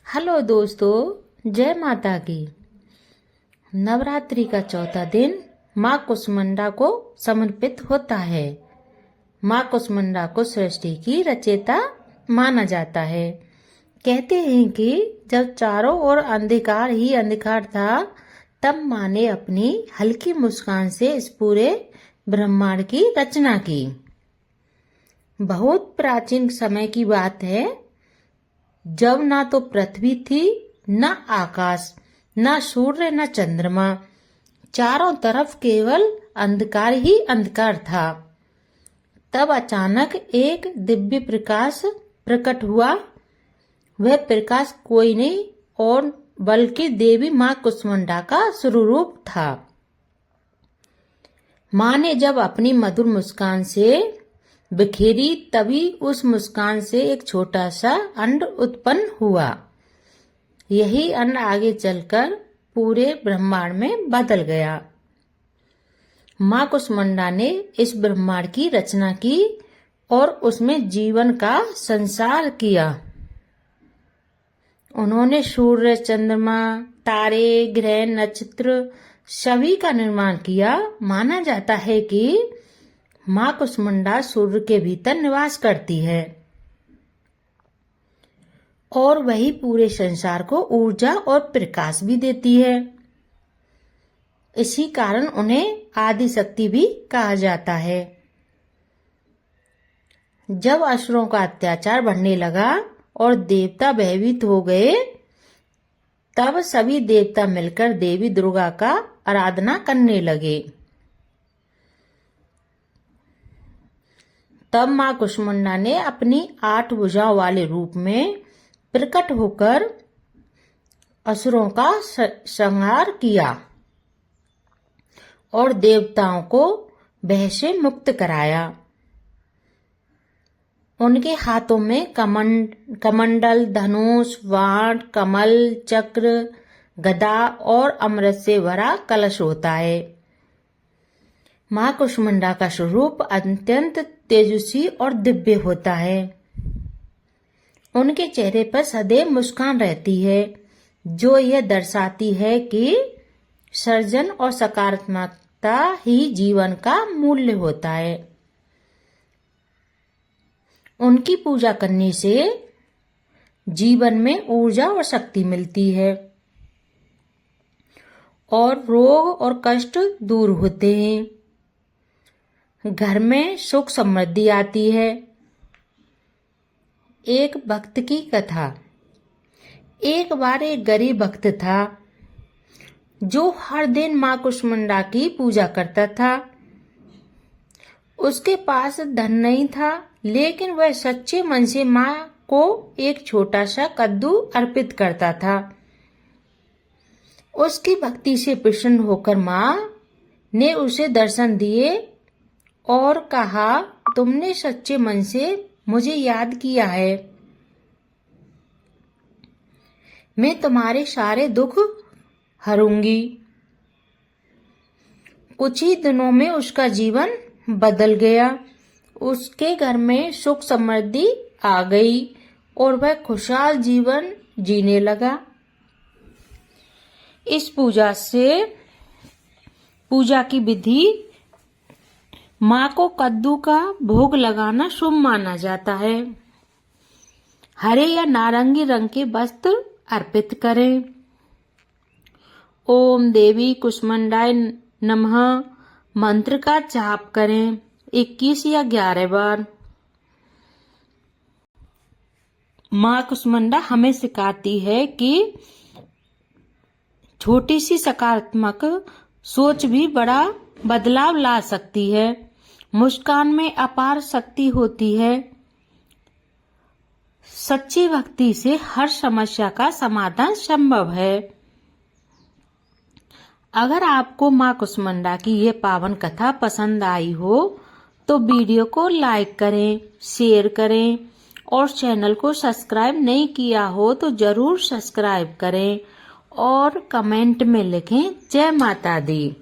Hello दोस्तों, जय माता की। नवरात्रि का चौथा दिन माँ कुष्मांडा को समर्पित होता है। माँ कुष्मांडा को सृष्टि की रचयिता माना जाता है। कहते हैं कि जब चारों ओर अंधकार ही अंधकार था, तब माँ ने अपनी हल्की मुस्कान से इस पूरे ब्रह्मांड की रचना की। बहुत प्राचीन समय की बात है, जब ना तो पृथ्वी थी, न आकाश, न सूर्य, न चंद्रमा। चारों तरफ केवल अंधकार ही अंधकार था। तब अचानक एक दिव्य प्रकाश प्रकट हुआ। वह प्रकाश कोई नहीं और बल्कि देवी माँ कुष्मांडा का स्वरूप था। माँ ने जब अपनी मधुर मुस्कान से बिखेरी, तभी उस मुस्कान से एक छोटा सा अंड उत्पन्न हुआ। यही अंड आगे चलकर पूरे ब्रह्मांड में बदल गया। माँ कुष्मांडा ने इस ब्रह्मांड की रचना की और उसमें जीवन का संसार किया। उन्होंने सूर्य, चंद्रमा, तारे, ग्रह, नक्षत्र सभी का निर्माण किया। माना जाता है कि माँ कुष्मांडा सूर्य के भीतर निवास करती है और वही पूरे संसार को ऊर्जा और प्रकाश भी देती है। इसी कारण उन्हें आदि शक्ति भी कहा जाता है। जब असुरों का अत्याचार बढ़ने लगा और देवता भयभीत हो गए, तब सभी देवता मिलकर देवी दुर्गा का आराधना करने लगे। तब माँ कुष्मांडा ने अपनी 8 भुजाओं वाले रूप में प्रकट होकर असुरों का संहार किया और देवताओं को भय से मुक्त कराया। उनके हाथों में कमंडल, धनुष, बाण, कमल, चक्र, गदा और अमृत से भरा कलश होता है। माँ कुष्मांडा का स्वरूप अत्यंत तेजस्वी और दिव्य होता है। उनके चेहरे पर सदैव मुस्कान रहती है, जो यह दर्शाती है कि सृजन और सकारात्मकता ही जीवन का मूल्य होता है। उनकी पूजा करने से जीवन में ऊर्जा और शक्ति मिलती है और रोग और कष्ट दूर होते हैं। घर में सुख समृद्धि आती है। एक भक्त की कथा। एक बार एक गरीब भक्त था, जो हर दिन माँ कुष्मांडा की पूजा करता था। उसके पास धन नहीं था, लेकिन वह सच्चे मन से माँ को एक छोटा सा कद्दू अर्पित करता था। उसकी भक्ति से प्रसन्न होकर माँ ने उसे दर्शन दिए और कहा, तुमने सच्चे मन से मुझे याद किया है। मैं तुम्हारे सारे दुख हरूंगी। कुछ ही दिनों में उसका जीवन बदल गया। उसके घर में सुख समृद्धि आ गई और वह खुशहाल जीवन जीने लगा। इस पूजा की विधि माँ को कद्दू का भोग लगाना शुभ माना जाता है। हरे या नारंगी रंग के वस्त्र अर्पित करें। ओम देवी कुष्मांडाय नमः मंत्र का जाप करें 21 या 11 बार। माँ कुष्मांडा हमें सिखाती है कि छोटी सी सकारात्मक सोच भी बड़ा बदलाव ला सकती है। मुस्कान में अपार शक्ति होती है। सच्ची भक्ति से हर समस्या का समाधान संभव है। अगर आपको माँ कुष्मांडा की ये पावन कथा पसंद आई हो, तो वीडियो को लाइक करें, शेयर करें और चैनल को सब्सक्राइब नहीं किया हो तो जरूर सब्सक्राइब करें और कमेंट में लिखें जय माता दी।